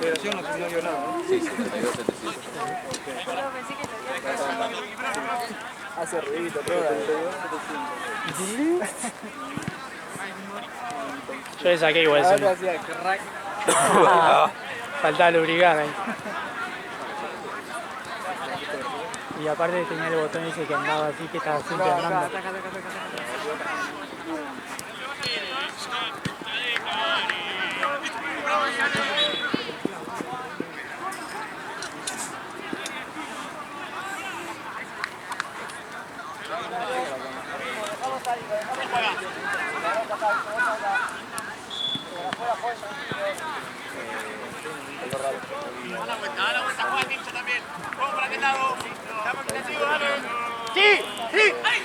Federación no dio nada. Sí, 72, 700. Hace ruidito, todo. Yo le saqué igual eso. Faltaba lubricar ahí. Y aparte tenía el botón ese que andaba así, que estaba siempre andando. A la vuelta, juega Tincho también. Vamos para aquel lado. Estamos contigo, dale. ¡Sí! ¡Sí! ¡Ay!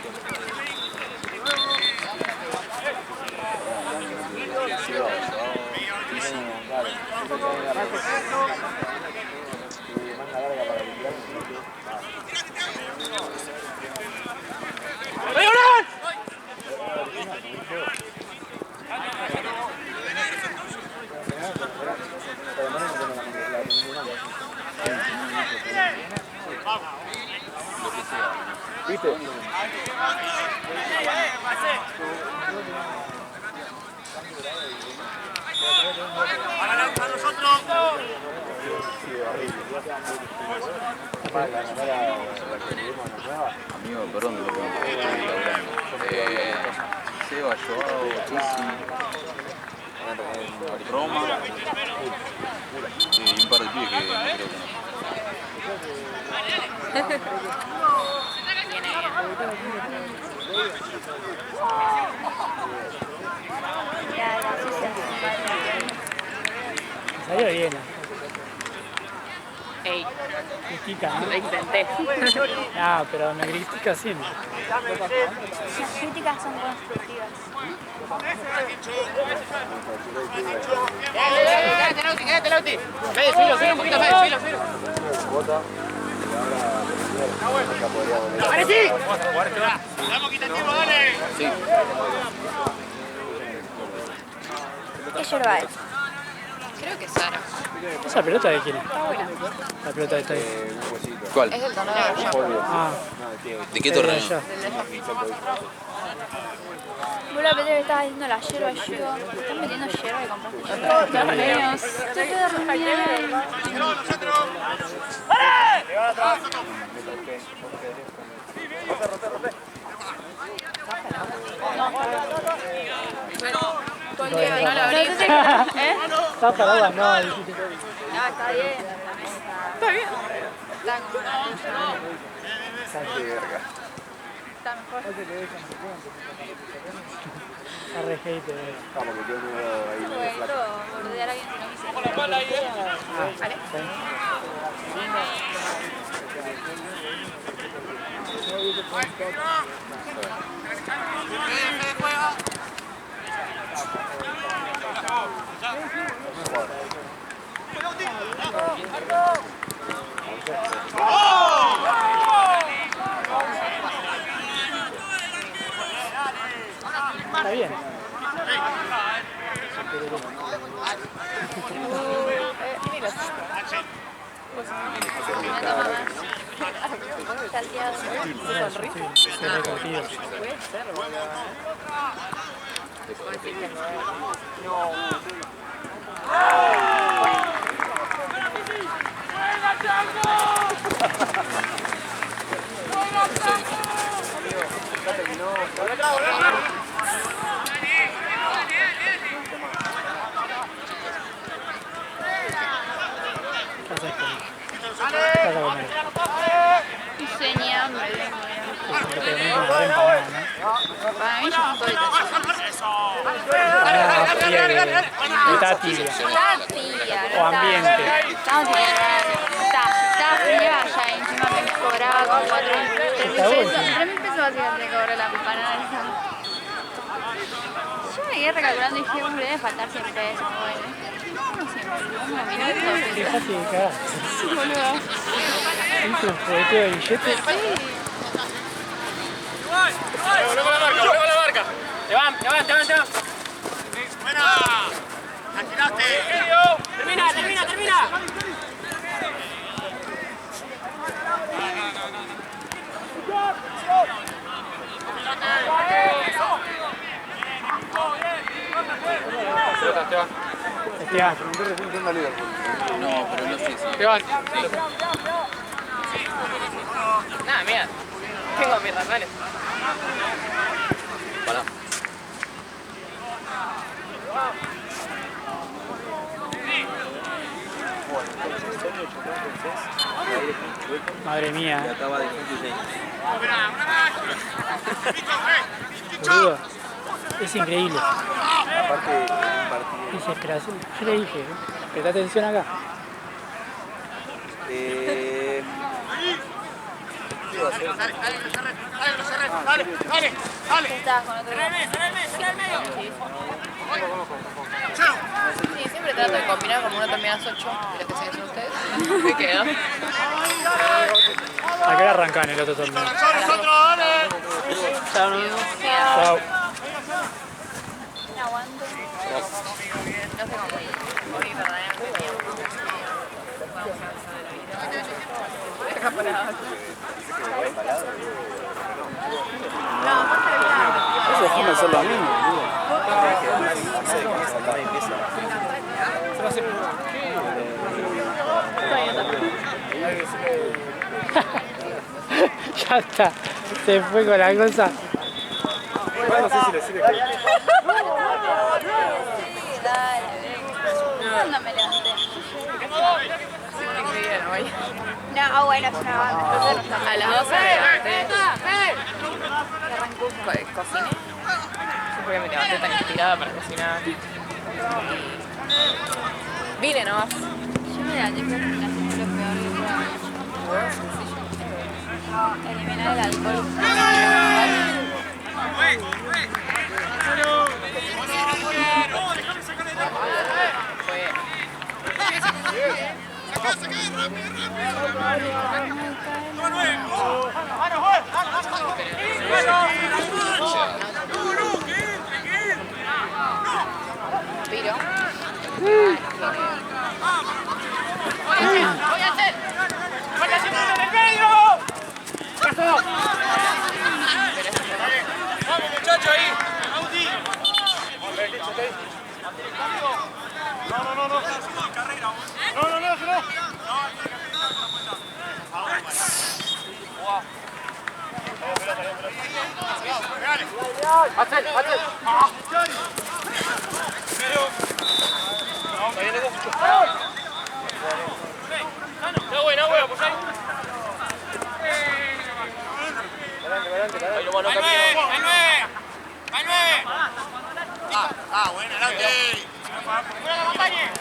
¿Viste? ¡Para nosotros! Amigo, perdón, lo que me estoy laburando. Seba, Joao, Chelsea, Roma y un par de pibes que no creo que no. Salió bien. Ey, Critica, ¿no? lo intenté. Ah, pero me critica siempre. Las críticas son constructivas. Quédate, Lauti. Fede, subilo un poquito, Fede, subilo. ¡Vale, sí! ¡Vamos, quitativo, dale! Sí. ¿Qué yerba es? Creo que Sara. ¿Esa pelota de quién es? Está buena. La pelota de esta ahí. ¿Cuál? Es del torneo de allá. Ah, ¿De qué torneo? ya. Vos la pelota que estabas diciendo la yerba, yo digo, ¿están metiendo yerba y compraste yerba? Torneos. Estoy todo reunido. ¡Nosotros! Todo el día no la abrí. Está parada, no, dijiste. Ah, está bien. Está bien. Está mejor. Está re hater. Bueno, bordear a alguien que no quisiera. Vale. Está bien. Mira. Salteado. Sí, recortido. Puede ser, Diseña, hombre. Para mí ya estoy Está tibia. Está tibia. O ambiente. Estamos está fría ya, encima me cobraba como 3.000 pesos básicamente cobró la empanada esa. Yo me quedé recalculando y dije, hombre, debe faltar 100 pesos, bueno. No siempre, unos minutos. Qué fácil de cagar. Sí, boludo. ¿Viste un jugueteo de billetes? Sí. Está bien. Está tirado. Está bien. Te van. Buena. La tiraste. Termina. Esteban. No, pero no sé si. Esteban. Nada, mira. Tengo mis razones. Pará. Madre mía, Ya acaba de cumplir. boludo. Es increíble. Aparte, un partido. Desesperación. Yo le dije, presta atención acá. ¿Qué estabas con otro? Sí, siempre trato de combinar como uno termina a las 8, pero que se son ustedes. Me quedo. ¿A qué hora arrancan el otro torneo? Chao, nos vemos. Chao. No aguanto. No sé cómo ir. Hoy verdaderamente tiempo. No, aparte de Eso déjame hacer lo mismo, boludo. Ya está. Se fue con la cosa. Igual no sé si le sirve. Sí, dale, venga. ¿Cuándo me levanté? No, bueno, es una banda. Entonces no está. A las 12 me levanté. Cociné. Sí, porque me levanté tan inspirada para cocinar. Vine nomás. Yo me levanté pero haciendo lo peor que puedo. Eliminar el alcohol. Piro. Vamos, muchachos, ahí. No, güey, pues ahí. Ahí lo mano camino. ¡Al 9! Buena, adelante. ¡Buena, montaña!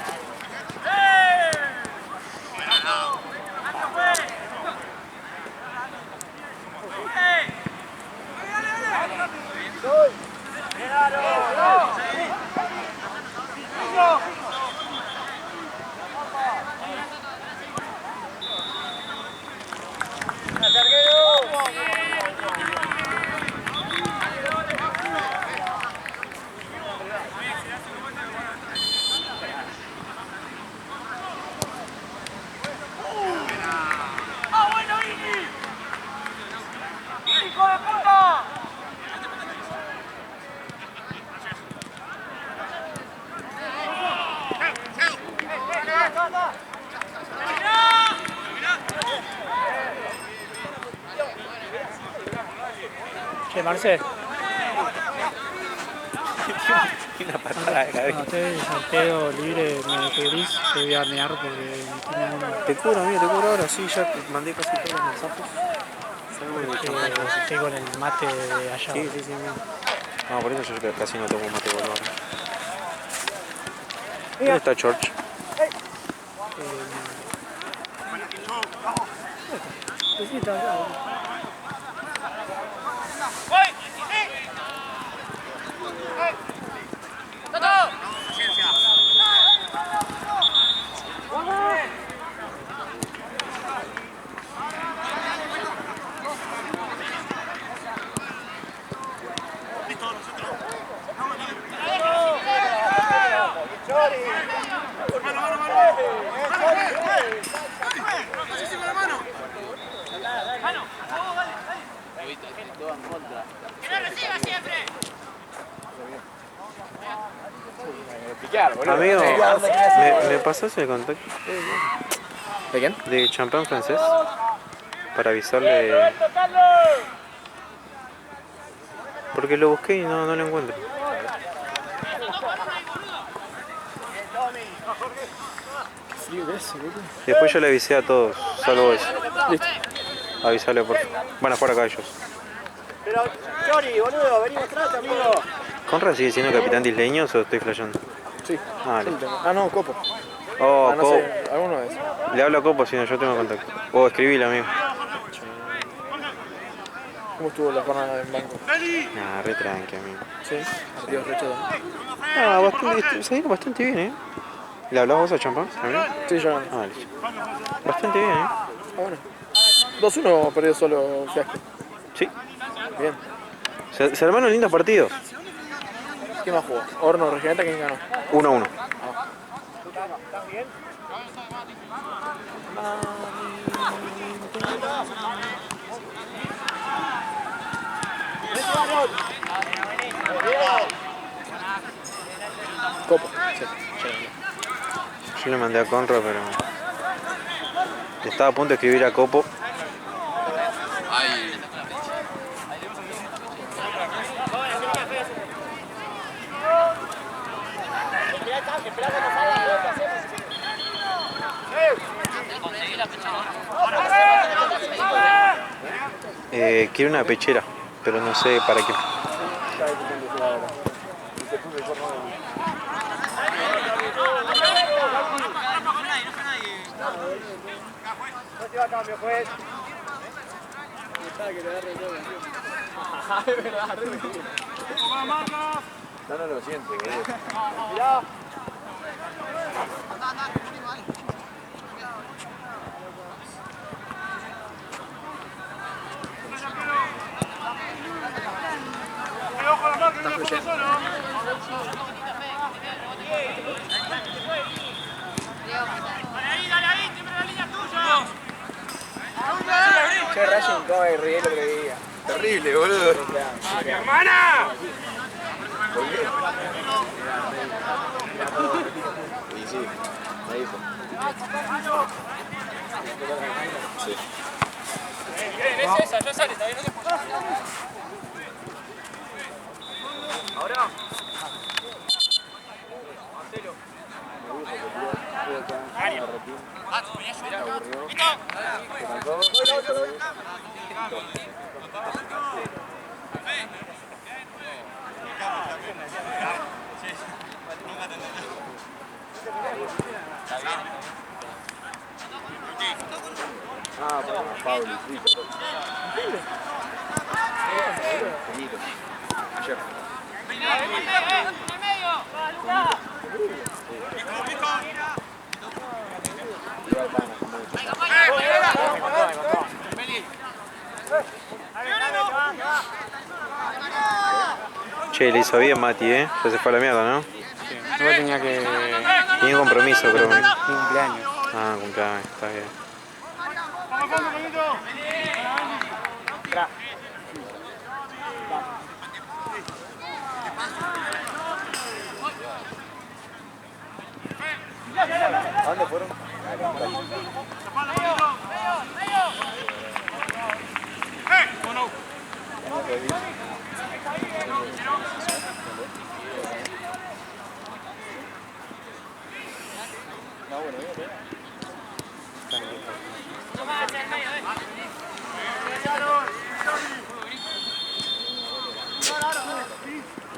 Che, Marcel. Una patada de Cuando cabeza. esté el sorteo libre me querís, te voy a mear porque tiene uno Te cubro, amigo, te cubro ahora. Sí, ya te mandé casi todos los mensajes. Salvo de que champán. estoy con el mate de allá. Sí, mira. No, por eso yo casi no tomo mate boludo. ¿Dónde está George? Sí, está acá. stalkear, boludo. Amigo, ¿me pasas el contacto ¿De quién? de champán francés? Para avisarle. Porque lo busqué y no lo encuentro. Frío que es, boludo. Después yo le avisé a todos, salvo eso. Listo. Avisarle por favor. Van a jugar acá ellos. Pero, Chori, boludo, vení mostrate, amigo. ¿Conrad sigue siendo capitán de isleños o estoy flasheando? Sí. Ah, Sí, listo. tengo. Ah, no, Copo. Oh, Ah, no Copo. sé, alguno de esos. Le hablo a Copo si no, yo tengo contacto. O escribile, amigo. ¿Cómo estuvo la jornada en banco? Nah, re tranqui, amigo. Sí, partidos rechados. Ah, bastante, se dio bastante bien, ¿Le hablás vos a champán también? Sí, yo gané. Ah, listo. Bastante bien, Ah, bueno. 2-1 perdió solo Fiasco. Sí. Bien. Se armaron lindos partidos. ¿Quién más jugó? Horno, Regenta, ¿quién ganó? 1-1. Copo. Sí, Yo le mandé a Conrad, pero estaba a punto de escribir a Copo. Ay. Quiero una pechera, pero no sé para qué. No lo siente, boludo. Che, Racing come el rielo que veía. Terrible, boludo. ¡Hermana! Y sí, me dijo. Sí. Ahora. Ah, Pablo, sí. Benito. Ayer. Che, le hizo bien Mati, Ya se fue a la mierda, ¿no? Yo tenía que... Tiene compromiso, creo. cumpleaños. Ah, cumpleaños, está bien. ¿A dónde fueron?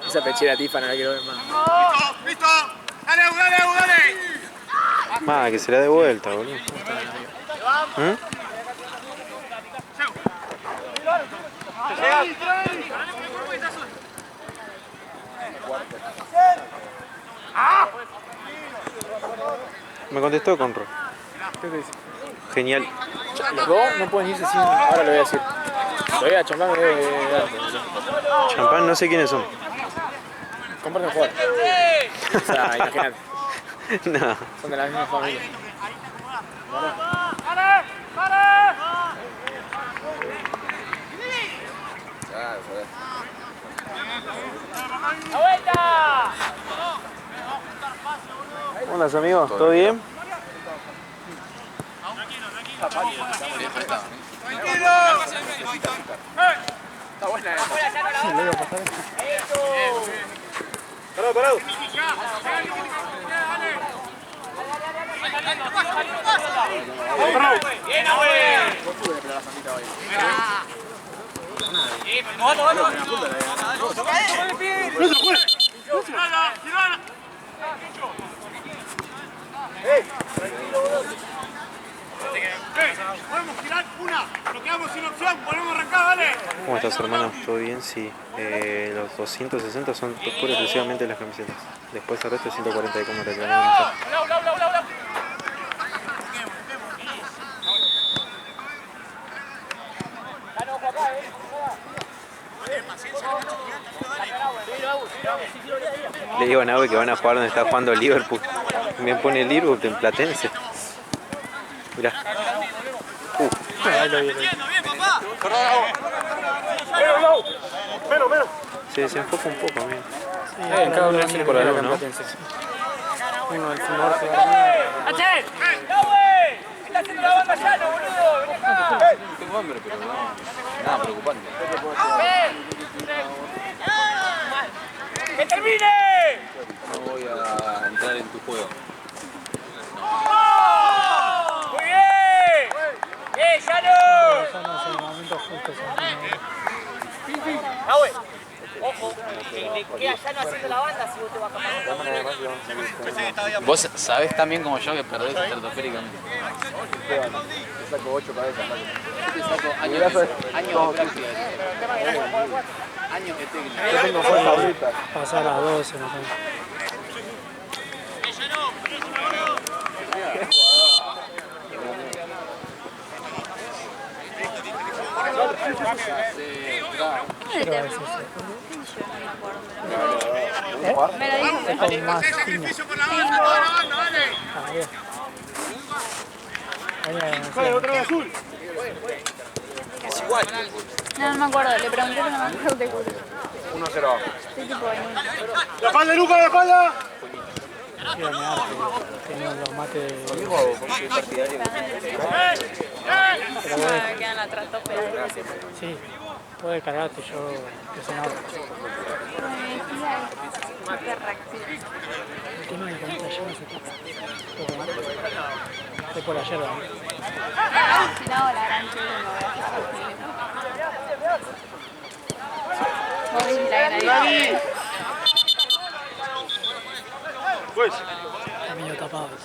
Esa pechera tifa no la quiero ver más. ¡Listo! ¡Dale, dale, dale! Ah, que se la dé vuelta, boludo. Me contestó Conrad. ¿Qué te dice? Genial. Los dos no pueden irse sin... Ahora lo voy a decir. Lo voy a champán de... Champán, no sé quiénes son. Comparten jugar. O sea, imagínate. No. Son de la misma familia. andas, amigo? ¿Todo bien? Está buena esa. Parado, parado. Bien, Abel. Podemos tirar una, nos quedamos sin opción, podemos arrancar, ¿vale? ¿Cómo estás, hermano? ¿Todo bien? Sí. Los 260 son pura y exclusivamente las camisetas. Después el resto es 140 de cómo reclamamos. Le digo a Nave que van a jugar donde está jugando el Liverpool. Me pone el Liverpool en Platense. Mirá. Ahí lo vi. Se desenfoca un poco, amigo. En cada uno por la luz, ¿no? Uno del norte. ¡Está haciendo la banda llano, boludo! Tengo hambre, pero no. Nada preocupante. ¡Que termine! No voy a entrar en tu juego. ¡Muy bien! ¡Bien, llano! Estamos en el momento justo. Ojo, le queda llano haciendo la banda si vos te vas a capar. Vos sabés tan bien como yo que perdés estratosféricamente. Te saco 8 cabezas. Yo te saco años de práctica. Años de técnica. Yo tengo fuerza ahorita. Pasar a 12, no sé. ¿Qué me dijo? Me lo dijo. Es con más fino. Con la banda, toda la banda, dale. Ahí Otra vez azul. No, no me acuerdo, le pregunté, pero no me acuerdo de culo. 1-0 abajo. Estoy tipo en un... ¡La espalda, Luca, la espalda! tenía los mates de... Porque es partidario. Me quedan atrás, pero... Sí, puedes cargarte, yo que se nada. Qué reacción. El tema de que ahorita ya no se toca. Fue por ayer, ¿no? Si no, la gran chula me voy a hacer. Vos viste la granadita. Pues. Medio tapados.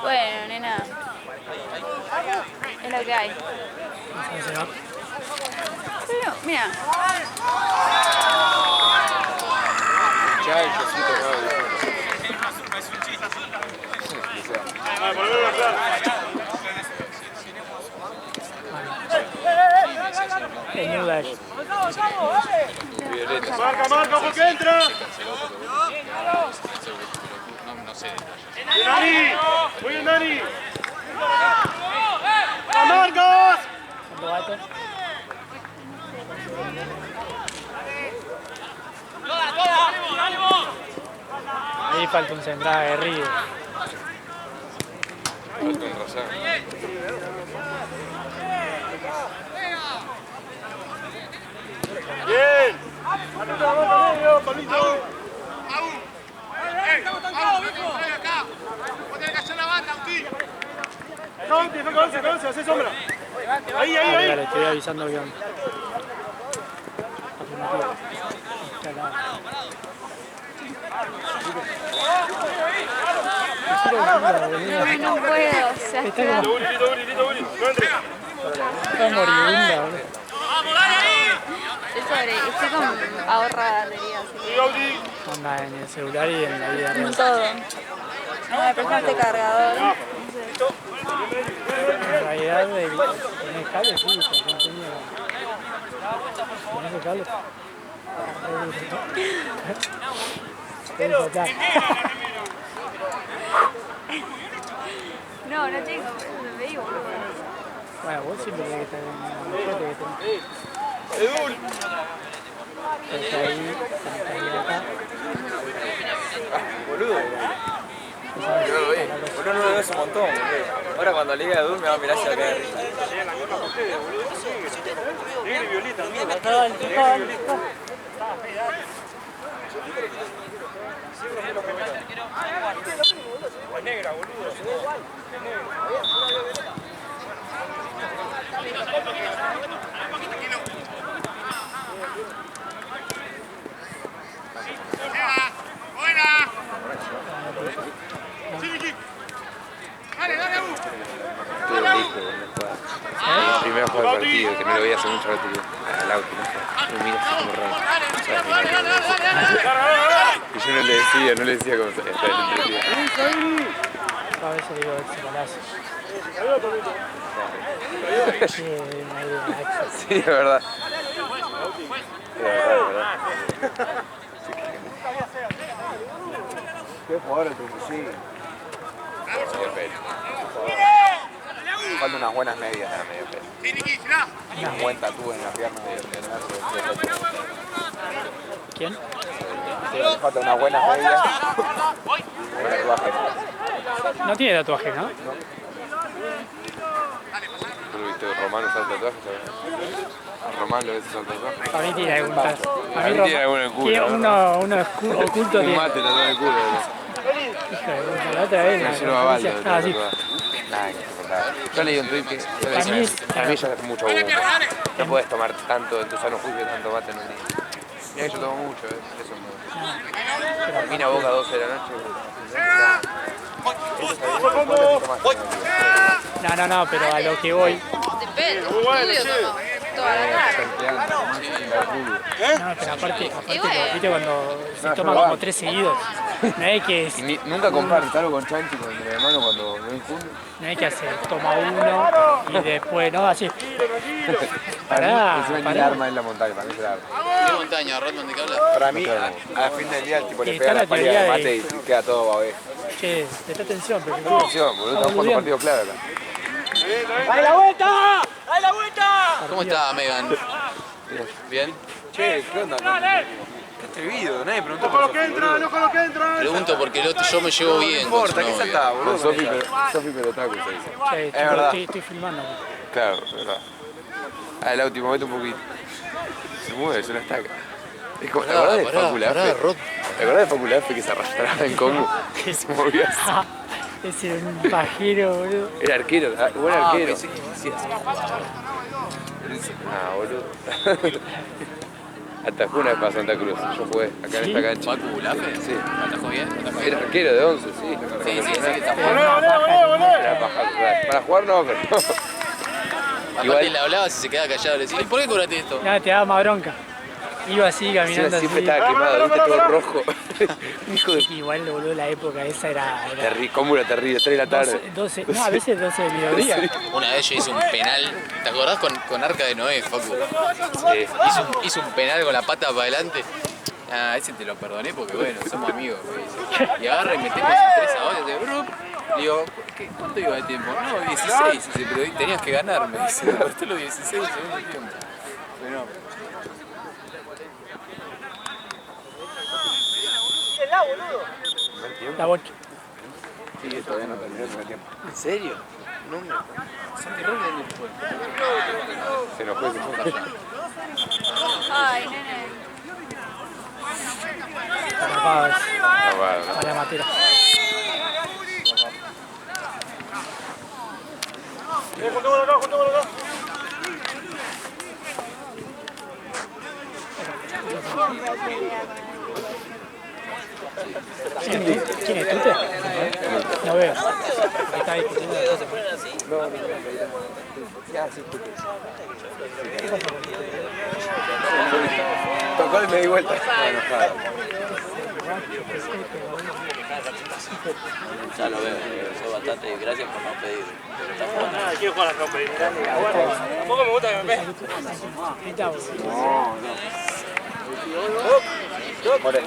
Bueno, nena. Es lo que hay. No sé, se va. Pero, mira. Ya el Josito Rado. El New Dash. Violeta. Marca, marca, porque entra. No sé. ¡Bien, Dani! ¡Muy bien, Dani! ¡A Marcos! ¿Cuánto bate? Ahí falta un central de Río. Falta un Razán. ¡Bien! ¡Atento la banda medio, Pablito! ¡Estamos tancados, viejo! ¡Acá! ¡Vos tenés que hacer la banda, Agustín! ¡Acá, hace sombra! ¡Ahí, ahí, ahí! Le estoy avisando que onda. No puedo, o sea, está moribunda, boludo. estoy con ahorra batería, así que Onda en el celular y en la vida en real. todo. No me presta este cargador. No En realidad, tenés cable, sí, porque no tenía. ¿Tenés el cable? No, no tengo, me digo, boludo. Bueno, vos siempre tenés que estar en la machete que tenés. Está ahí acá. Boludo. Yo lo vi. Uno no lo ve hace un montón, boludo. Ahora cuando Liga de Dul me va a mirar hacia acá de risa. ¡Buena! ¡Sí, Vicky! ¡Dale, dale, Abu! Tuve un hijo el primer juego del partido, que no lo veía hace mucho rato, al auto, no me mira así como raro. Y yo no le decía cómo estaba el entretido. A veces digo, ese golazo. Sí, un aire de Axel. Sí, es verdad. Es verdad. Qué jugador el sí. Falta unas buenas medias en la media pelo. ¡Sí, Vicky, tirá! Un buen tatú en la pierna de ¿Quién? falta unas buenas medias. Un tatuaje. No tiene tatuaje, ¿no? ¿Tú lo viste Román usar tatuajes? ¿A Román lo ves usar tatuajes? Para mí tiene algún tatuaje. Para mí tiene alguno en el culo, Tiene ¿no? uno oculto. Un Tiene. mate tatuado en el culo. Hijo de puta, la otra vez. No, yo lo avaldo. Ah, sí. Nada, insoportable. Yo leí un tweet que Para mí es- para mí ya es mucho humo. No puedes tomar tanto en tu sano juicio, tanto mate en un día. Mira que yo tomo mucho, eso me... Vine a Boca 12 de la noche. No, pero a lo que voy. Depende, estudio toda la tarde. No, pero aparte bueno. viste cuando se toma como 3 seguidos. No hay que, Nunca comparo algo con Chanchi, con mi hermano cuando me ven juntos. no hay que hacer, toma uno y después, no, así. Pará, Encima ni el pará. arma en la montaña, para mí es el arma. ¿Qué montaña, Rodman, de qué hablas? Para mí, al fin del día el tipo le Y pega está la la pared de teoría mate de- y queda todo babé. Che, presta atención, pero Atención, boludo, estamos jugando partido clave acá. ¡Dale la vuelta! ¡Dale la vuelta! ¿Cómo está Megan? ¿Bien? Che, ¿qué onda? Qué atrevido, nadie preguntó por ¡Ojo lo que entra, ojo lo que entra! Pregunto porque yo me llevo bien No con su importa, ¿qué novia. saltaba, boludo? Con Sofi Pelotaco se dice. Che, verdad. estoy filmando. Claro, es verdad. Ah, el último momento un poquito. Se mueve, se la estaca. Es como, ¿te acordás de Facu Lafe? ¿Te acordás de Facu Lafe que se arrastraba en Congo? Que se movía así. Ese era un pajero, boludo. Era arquero, buen arquero. Pensé que quisieras jugar. Ah, boludo. Atajó una vez para Santa Cruz, yo jugué acá en esta cancha. ¿Facu Lafe? Sí. ¿Atajó bien? ¿Atajó Era bien? arquero de 11, sí. Sí, sí, que está Era paja, para jugar no, pero... Aparte Igual- le hablaba si se quedaba callado, le decía, ¿y por qué cobraste esto? Nada, te daba más bronca. Iba así caminando Siempre así. estaba quemado, viste, todo rojo. Hijo de... Igual, boludo, la época esa era ¿Cómo era terrible? 3 de la tarde. 12, no, a veces 12 de mediodía. Una vez yo hice un penal, ¿te acordás con Arca de Noé, Facu? Sí. Hizo un penal con la pata para adelante. Ah, ese te lo perdoné porque bueno, somos amigos. Me dice. Y agarra y metemos 3 a 2 de grupo. Le digo, ¿cuánto iba de tiempo? No, 16, dice, pero tenías que ganar, me dice. Aporté los 16 segundo tiempo. Bueno, La bocha. Sí, todavía no terminó el primer tiempo. ¿en serio? No me... Santi Robles después. Se enojó, se fue. Ay, nene. Tapado es. Ah, bueno, A la matera. ¿Quién es Tute? No veo. Está discutiendo. Tocó y me di vuelta. Ya lo veo, soy bastante, gracias por no pedir. Quiero jugar a la Copa Italia. Bueno, tampoco me gusta que me peguen. Ahí está, boludo. More.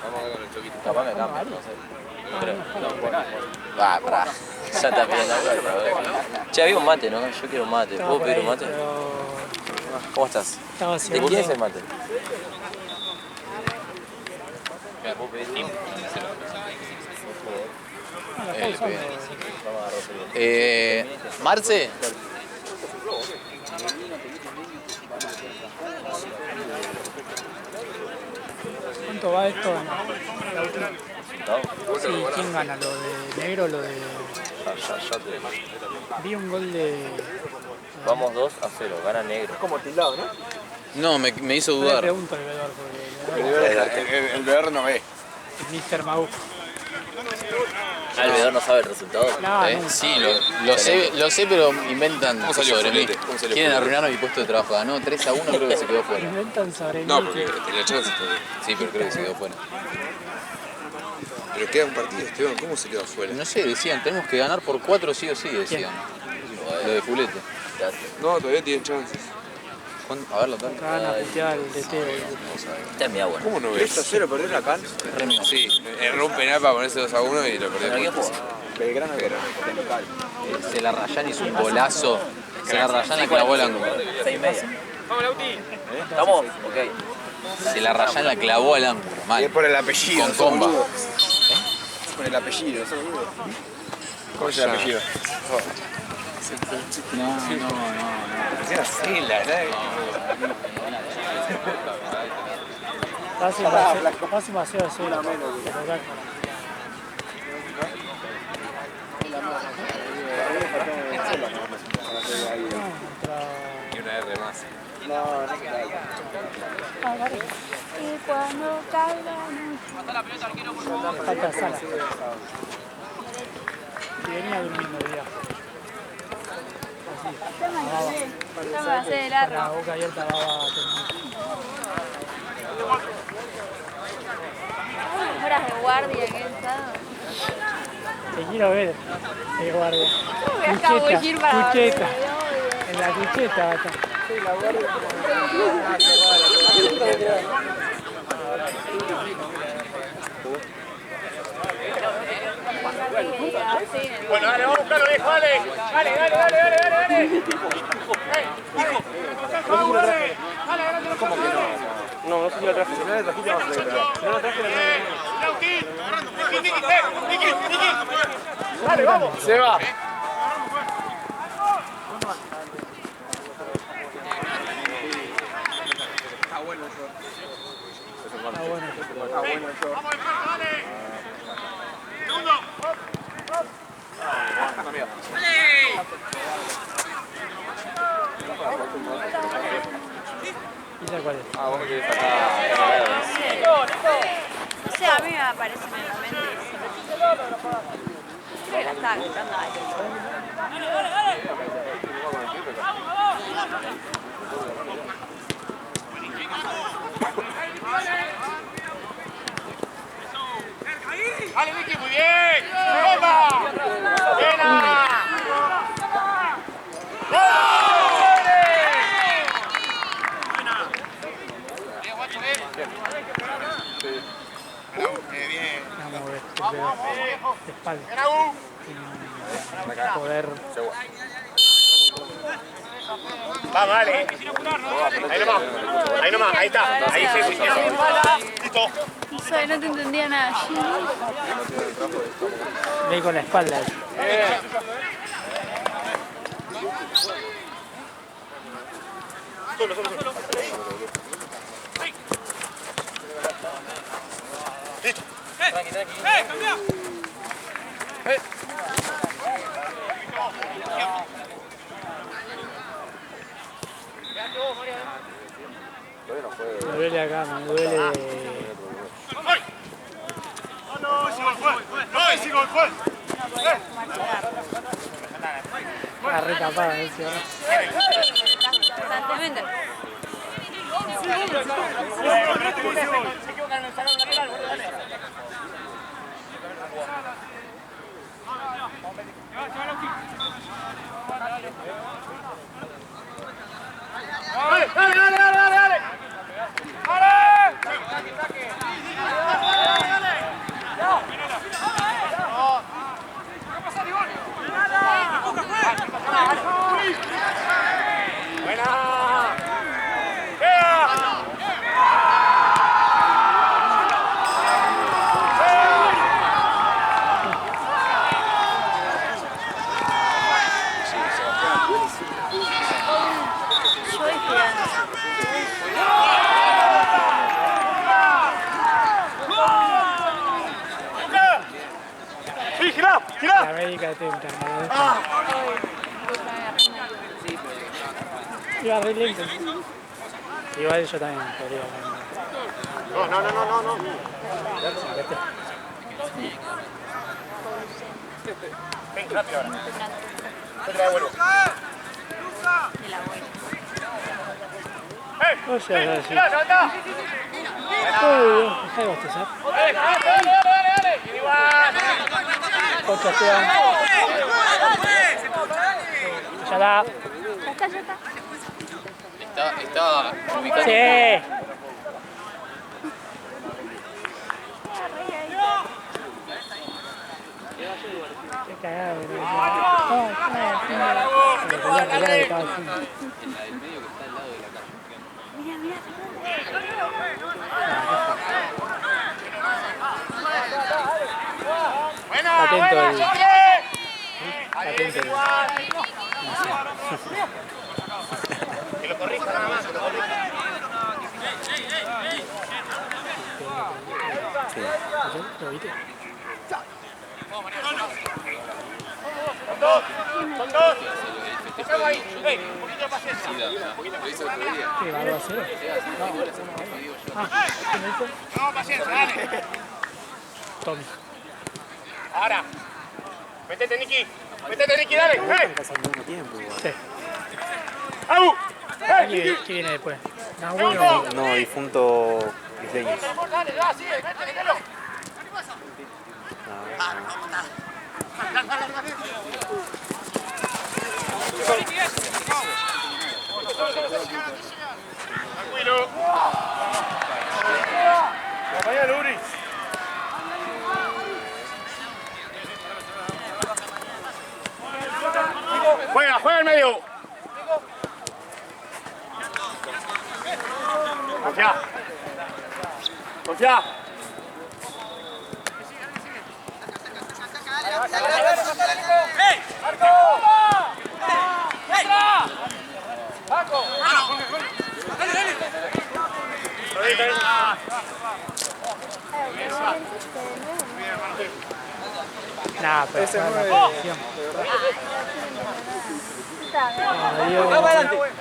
Vamos a ver con el choquito. Capaz me cambia, no sé. Va, pará. Ya está pidiendo algo. Che, había un mate, ¿no? Yo quiero un mate. Estaba ¿Puedo por pedir ahí, un mate? pero ¿Cómo estás? estaba ¿De quién es el mate? ¿Puedo pedir uno? Marce. ¿Cuánto va esto? La última. Sí, ¿quién gana? ¿Lo de negro o lo de...? Ya te... Vi un gol de... Vamos 2-0, gana negro. Como tildado, ¿no? No, me hizo No le dudar. pregunto al veedor porque El VR no ve. el Mr. Mau. El veedor no sabe el resultado. No, ¿Eh? nunca. Sí, lo sé, pero inventan ¿Cómo salió sobre mí. Fulete? ¿Cómo salió Quieren Fulete? arruinarme mi puesto de trabajo. Ganó 3-1, creo que se quedó fuera. Inventan sobre No, mí porque que- tenía chance todavía. Sí, pero creo que se quedó fuera. Pero queda un partido, Esteban. ¿Cómo se quedó afuera? No sé, decían, tenemos que ganar por 4 sí o sí, decían. Lo de Fulete. No, todavía tienen chances. A ver, lo tal. Van a putear el DT. Esta es mi agua. ¿Cómo no ves? 3-0 perdió la Can. Sí, erró un penal para ponerse 2-1 y lo ¿Pero perdió. quién jugó? Belgrano de Se la Rayán hizo un golazo. Se la Rayán la clavó al ángulo. 6:30. ¿Estamos? Ok. Se la Rayán la clavó al ángulo. Y Mal. es por el apellido. Con sos comba. boludo. Con el apellido, sos boludo. ¿Cómo es el apellido? No. Recién así, la verdad. Fácil va a ser así. Y una R más. Y cuando cae la noche. Falta Sala. Y venía durmiendo el día. Ya me va a hacer el Con la arro. boca abierta va a terminar. Horas de guardia que he estado. Te quiero ver, guardia. Voy a escabullir para Cucheta. dormir. En la cucheta va a estar. Bueno, dale, vamos a buscarlo, viejo, dale. Dale. ¿Cómo que no? No, no sé si lo traje. Si no lo trajiste, vamos a traer. Si no lo traje, Niki. Dale, vamos. Se va. Está bueno. Vamos, dale. Segundo. ¿Y esa cuál es? Ah, vos me querés sacar. No sé, a mí me aparece en la mente. Creo que la estaba gritando a alguien. Dale, Vicky, muy bien. ¡Toma! ¡Buena! Vamos a ver, de espalda. Tiene un poder. Vamos, dale. Ahí nomás, ahí está. Ahí sí. Listo. No sé, no te entendía nada. Ve con la espalda. Me duele acá, me duele. ¡No, ese gol fue! Está retapada, ¿sí? Constantemente. Se equivocan en el salón lateral, boludo, dale. Dale. dedícate un tanto. Iba re lento. Igual yo también podría. No. Ven, rápido ahora. Yo te la devuelvo. O sea, así. Deja de bostezar. Ocho, Esteban. Ya está. Estaba ubicado. Sí. Qué cagado, boludo. En la del medio que está al lado de la calle. Atento el... Atento el... Que lo corrija nada más, que lo corrija. ¿Lo viste? Son dos. Estamos ahí. Un poquito de paciencia. Lo hizo otro día. ¿Qué? ¿Va a 0? ¿Qué me dijo? No, paciencia, dale. Tommy. Ahora. Métete, Niki, dale. Pasa al mismo tiempo igual. Sí. ¡Au! ¿Qué viene después? No, No, difunto isleño. Dale, sigue, mételo. Tranquilo. Compañero Uri. Juega el medio. Confía. ¡Hey! ¡Marco! ¡Hey! ¡Paco! ¡Dale! Nah, pero ese no es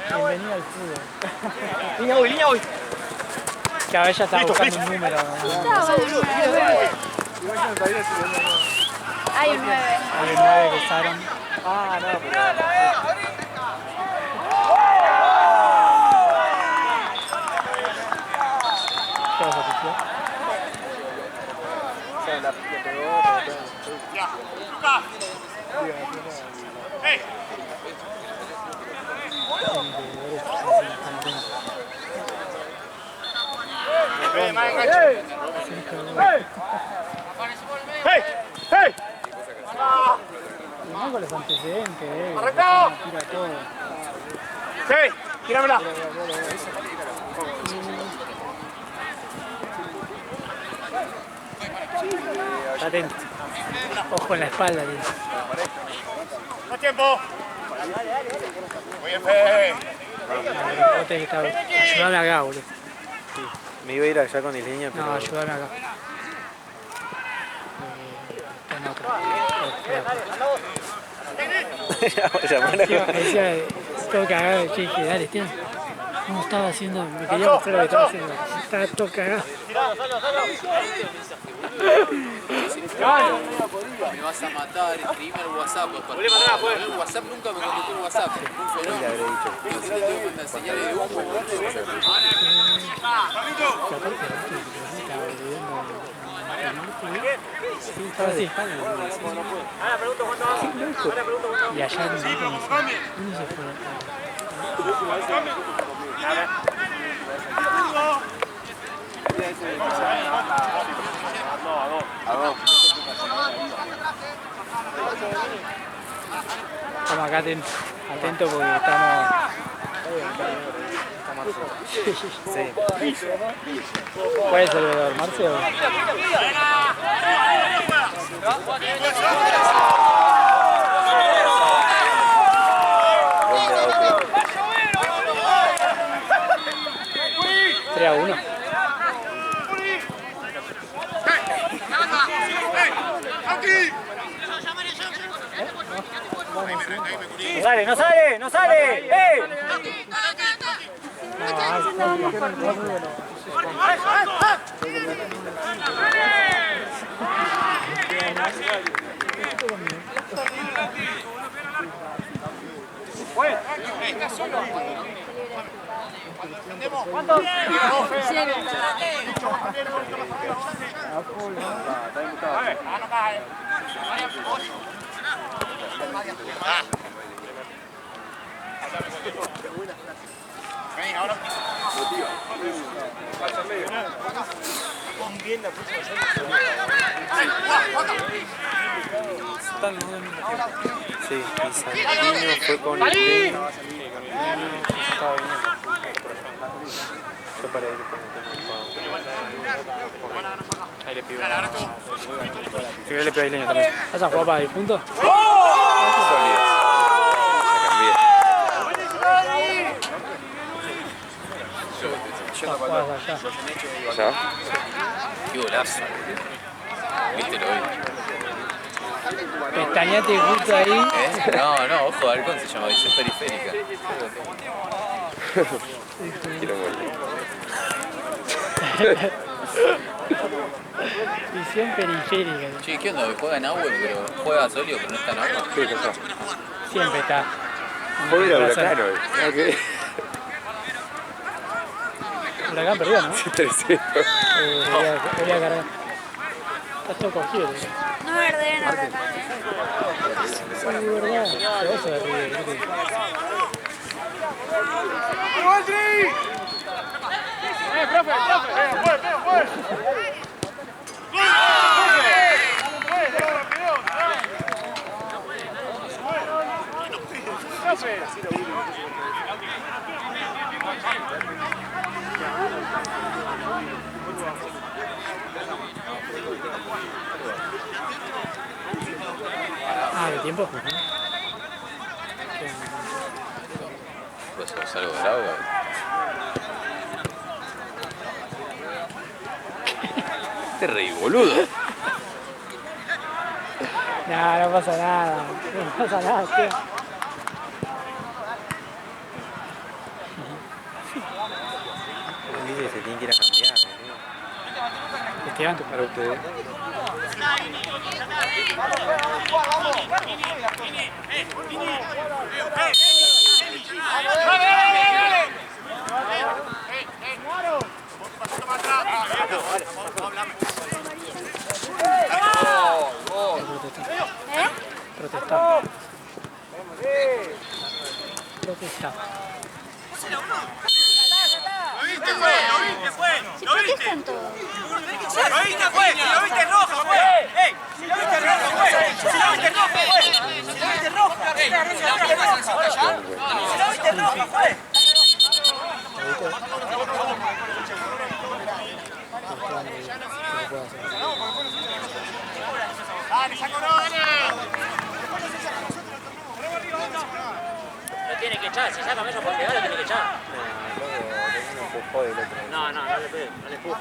Bienvenido al fútbol. Línea hoy. Que a ella estaba buscando un número. Hay un 9. Hay un 9 que usaron. Ah, no, pero... ¿Qué vas a pifiar? La pegó, ya. Lucas. ¡Hey! ¡Hey! No con los antecedentes, ¡Arrancado! tira todo. ¡Sí! ¡Tíramela! Atento. Ojo en la espalda, tío. ¡Más tiempo! Muy bien, Fe. Ayúdame acá, boludo. Sí. Me iba a ir allá con isleño, pero... No, ayúdame acá. Decía, tengo que agarrar el chique, dale, tío. No estaba haciendo, me quería mostrar lo que estaba haciendo. Estaba todo cagado. Me vas a matar, escribime al WhatsApp. El WhatsApp nunca me contestó el WhatsApp. Un fenómeno. No sé, tengo que mandar señales de humo. Estaba así. Y allá uno se fue. Estamos acá atentos porque estamos... Sí. ¿Cuál es el veedor? ¿Marcio? ¿3 a 1? ¡No sale, no sale! ¡No sale! ¡Eh! Sí, y Santino fue con el Peña. Fue para ir con el Ahí le pido. Sí, le pido a Isleño también. ¿Vas a jugar para el punto? ¿Ya? Qué golazo. Viste lo vi. Pestañate justo ahí. No, no, ojo, Halcón se llama visión periférica. Quiero morir. Visión periférica. Che, ¿qué onda? Juega en agua, pero juega sólido, pero no está en agua. ¿Qué pasó? Siempre está. Puedo ir a Huracán hoy. Ok. Huracán perdió, ¿no? Sí, 3-0. Voy a cargar. Está todo cogido. No me ordenen ahora acá. Sí, verdad. Pero eso de River, ¿no? Ah, ¿de tiempo? Pues algo grave. Te reí, boludo. No, no pasa nada. No pasa nada, tío. Dice que se tiene que ir a cambiar. Esteban, Para ustedes. protestar. Protestar. Si protestan todos. ¡Lo viste, juez! ¡Si lo viste rojo, juez! ¡Ey! ¡Si lo viste rojo, juez! ¡Si lo viste rojo, juez! ¡Si lo viste rojo! ¡Si lo viste rojo, juez! ¡Dale, saco, dale! Lo tiene que echar, si saca eso por pegar, lo tiene que echar. No, no, no le pegue, no le empuja.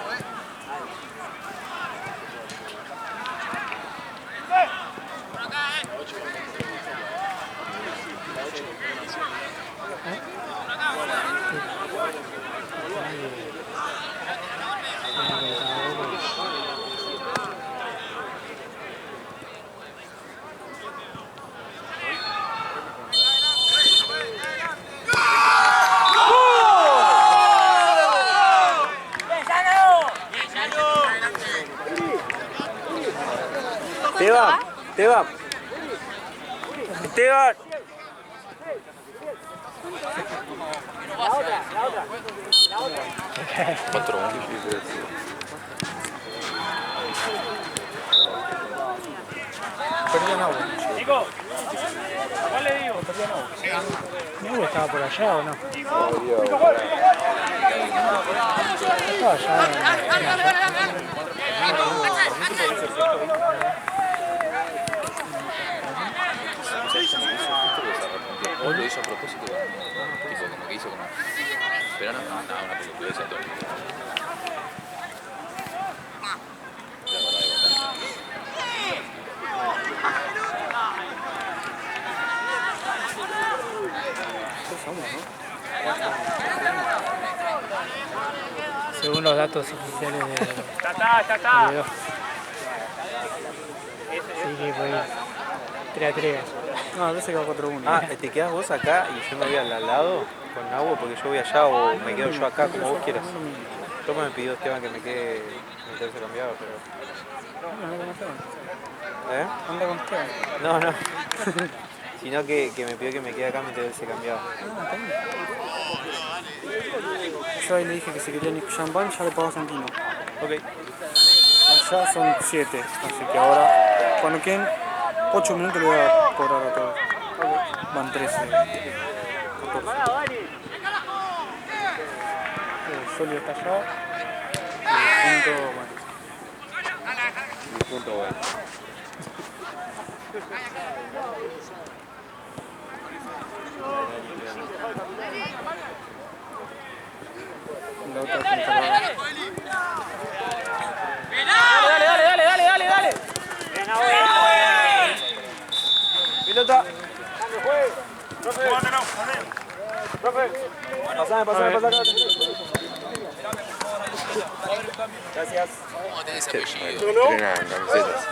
Esteban, Esteban. Esteban. Patrón. Perdían agua. Nico, ¿cuál le digo? Perdían agua. ¿Mi agua estaba por allá o no? Estaba allá. O lo hizo a propósito, tipo como que hizo como... Pero no, una película de todo. datos oficiales de Ya está. de así que por ahí 3-3. No, a veces quedó 4-1. Ah, ¿te quedás vos acá y yo me voy al lado con agua porque yo voy allá o me quedo yo acá como vos quieras? Yo me pidió Esteban que me quede meterse cambiado, pero... ¿Eh? Anda con Esteban. No. Sino que me pidió que me quede acá meterse cambiado. Yo ahí le dije que si quería Nico Champagne ya le pagó Santino. Ok. Allá son 7, así que ahora cuando queden 8 minutos le voy a cobrar a todos. Van 13. 14. Solio está allá. Y el punto, bueno. Mi punto bueno. La otra punta va. Dale. Pilota. Profe. Pasame. Gracias. ¿Cómo tenés apellido? Entrenan camisetas.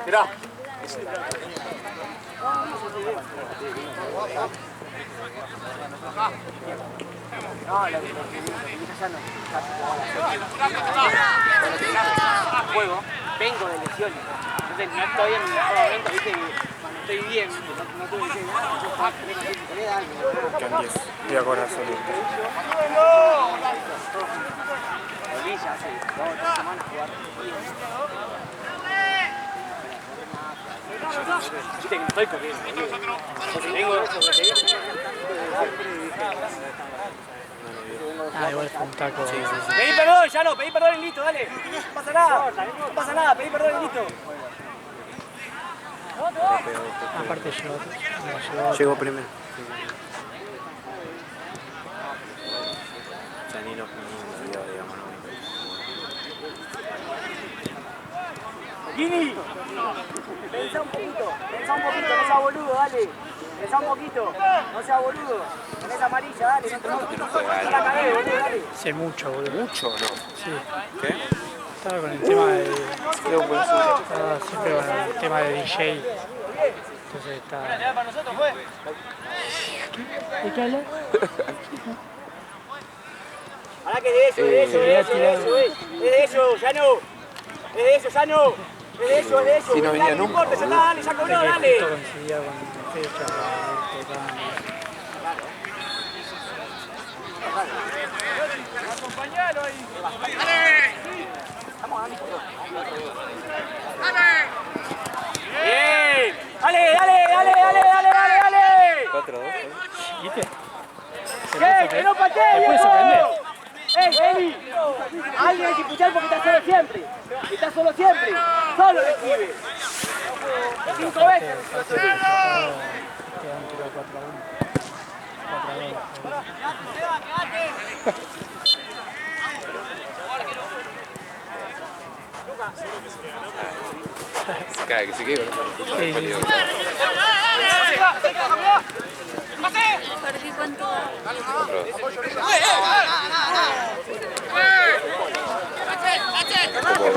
Mirá. Juego, vengo de lesiones. Entonces no estoy en mi mejor momento, viste, cuando estoy bien, no tuve que decir nada, Quedan 10. Voy a cobrar Solio. volví ya hace 2 o 3 semanas a jugar. Viste que no estoy corriendo, boludo. Porque vengo de eso, Igual fue un taco. Pedí perdón, ya no, pedí perdón y listo, dale. No pasa nada, pedí perdón y listo. Aparte Llegó primero. Janino digamos, Gini, pensá un poquito, no sea boludo, dale. Pensá un poquito, no sea boludo. Con esa amarilla, dale, no la cagué, boludo, dale. Hace mucho, boludo. ¿Mucho o no? Sí. ¿Qué? Estaba con el tema de... Estaba siempre con el tema de DJ. Entonces está... Para nosotros fue. ¿De qué habla? Ahora que es de eso, ya no. Es de eso, ya no. Es de eso. Si no venía Dale, nunca, importa, ya está, dale, ya cobró, dale. Justo coincidía con la fecha. Acompañalo ahí. Bien. Dale. 4-2. ¿Viste? Que no patee, Te puede sorprender. Eli, alguien hay que escuchar porque está solo siempre. Solo le escribe. 5 veces. Queda un tiro 4-1. Se cae, que se quede con eso. Perdí cuánto.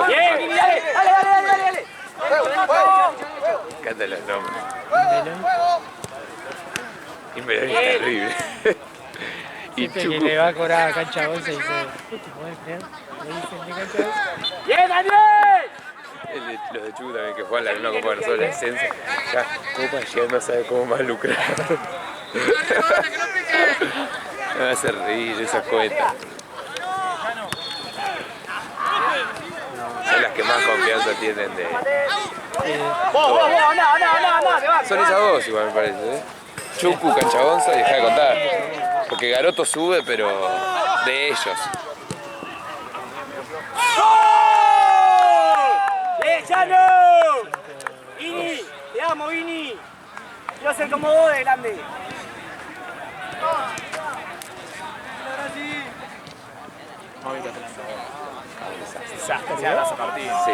Bien, Vini, dale. Canta los nombres. Inverón es terrible. Y Siempre que Chucu. le va a cobrar a Cancha 11 dice, ¿qué te podés creer? Le dicen de Cancha 11. Bien, Daniel. Los de Chucu también que juegan la misma copa que nosotros, la esencia. Ya, copa ya no sabe cómo más lucrar. Me hace reír esa cuenta. Son las que más confianza tienen de... Vos, anda. Son esas dos igual me parece, ¿eh? Chucu, Canchagonza y deja de contar. Porque Garoto sube, pero de ellos. ¡Chano! Vini, te amo, Vini. Yo soy como vos de grande. Desastre. Se haga San Martín. Sí,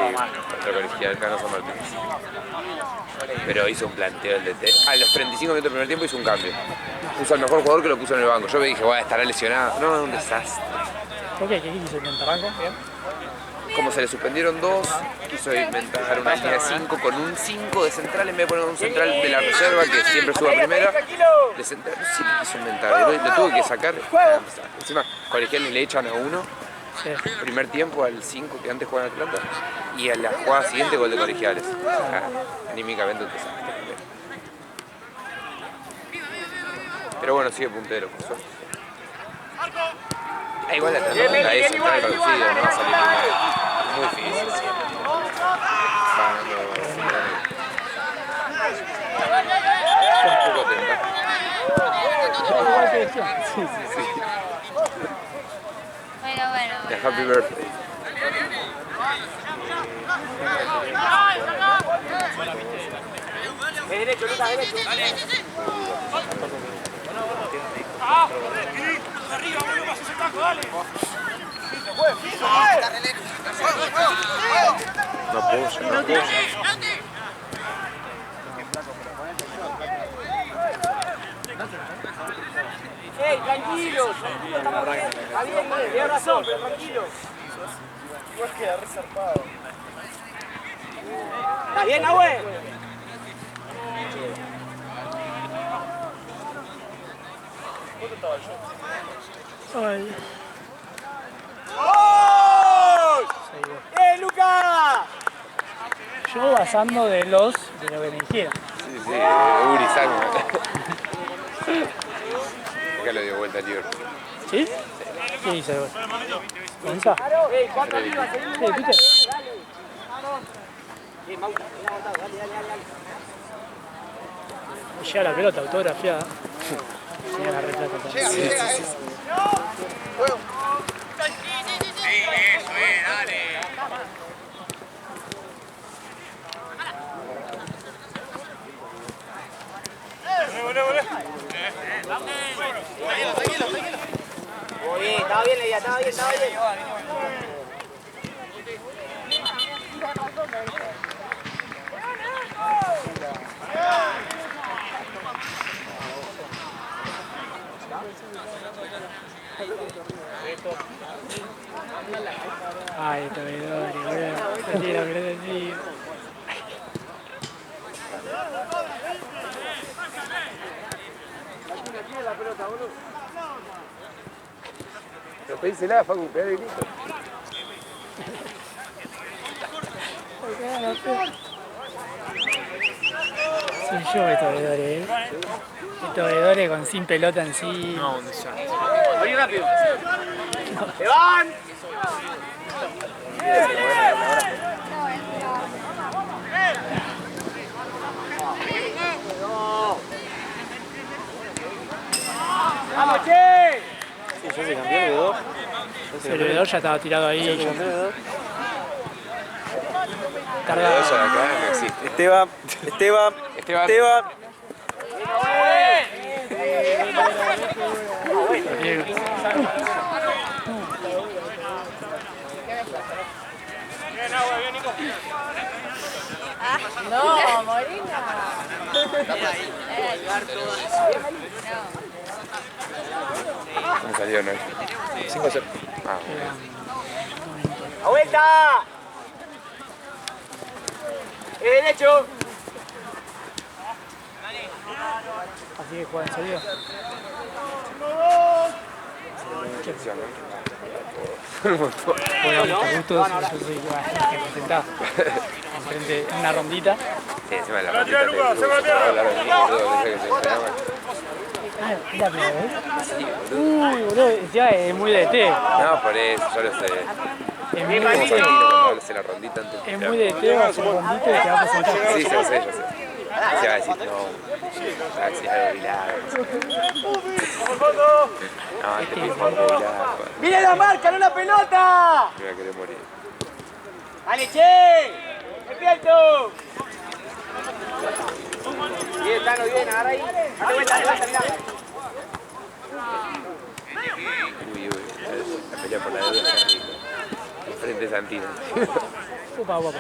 contra Colegial, ganó San Martín. Pero hizo un planteo el DT. A los 35 minutos del primer tiempo hizo un cambio. Puso al mejor jugador que lo puso en el banco. Yo me dije, bueno, estará lesionado. No, es un desastre. ¿Por qué? ¿Qué quiso inventar? ¿Banco? Bien. Como se le suspendieron 2, quiso inventar una línea de 5 con un 5 de central en vez de poner un central de la reserva que siempre sube a primera. De central, no sé qué quiso inventar, lo tuve que sacar. Encima, Colegiales le echan a uno, primer tiempo al 5 que antes jugaba en Atlanta, y a la jugada siguiente gol de Colegiales. Anímicamente un desastre. Pero bueno, sigue puntero, por suerte. Igual la Atlanta es central reducido, no va a salir primero. Muy difícil. Un poco atenta. Sí. Bueno. The happy birthday. Derecho, Lucas, derecho. Arriba, boludo, haces el taco, dale. No puedo. Tranquilo. Está bien, tiene razón, pero tranquilo. Igual queda resarpado. ¿Está bien, Nahue? ¿Cuánto estaba yo? Ay. ¡Bien, Lucas! Yo basando de lo que me dijeron. Sí, Uri, salva. Acá lo dio vuelta al Liverpool. ¿Sí? ¿Qué hizo el gol? ¿Gonza? ¿Cuánto arriba? Seguimos. ¿Qué, Peter? Bien, Mau, dale. Llega la pelota autografiada. Llega la replata también. Sí, eso dale. Muy bien, estaba bien, Leia, estaba bien. Ay, Tovedori, boludo. Se tira la pelota encima. Pero pedísela, Facu, pegale el grito. Soy yo de Tovedori, ¿eh? De Tovedori sin pelota encima. No, un desastre. Vení rápido. ¡Se van! ¡Vamos, che! Sí, ya se cambió de 2. El veedor ya estaba tirado ahí. Se cambió de 2. Cargado. Eso de acá no existe. Esteban. No, Molina. ¿Cómo salió, no? 5-0. Ah, ¡A vuelta! Derecho. Así que juega enseguida. qué acción, ¿no? Bueno, gustos, yo soy representado. Enfrente una rondita. Sí, encima de la rondita. Ah, es la primera vez. Uy, boludo, ya es muy de té. No, por eso, yo lo sé. Es muy de Como té. Santino, hace la rondita antes. Es muy de té, va a hacer rondita y te va a presentar. Sí, yo sé. Se va a decir, no, va a decir algo milagro. No, este tipo es milagro. ¡Mire la marca, no la pelota! Me voy a querer morir. ¡Dale, che! ¡Despierto! Bien, Tano, bien, agarra ahí. Dale vuelta, mirá. Uy, la pelea por la deuda está rica. frente de Santino. Upa, guapa.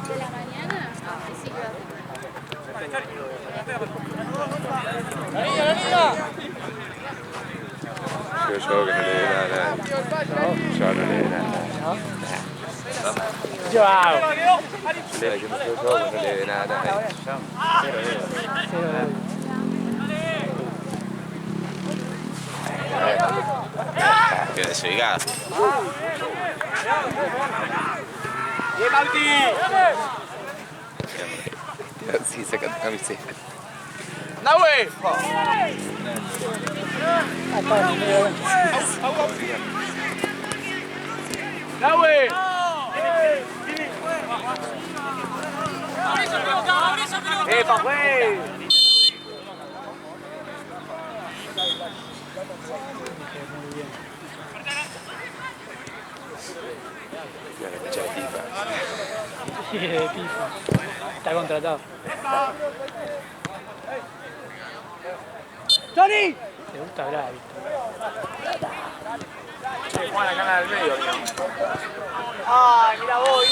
¿De la mañana? Sí, claro. Yo que no le dé nada. Yo no le dé nada. Yo hago. Yo le digo que no le dé nada. Qué desubicado. ¡Bien, Martí! Sí, saca tu camiseta. ¡Nahue! ¡Nahue! ¡Epa, güey! La cancha de FIFA. Sí, de FIFA. Está contratado. ¡Tony! Le gusta hablar, ¿viste? Che, Juan, la cana del medio, tío. ¡Ay, mira vos,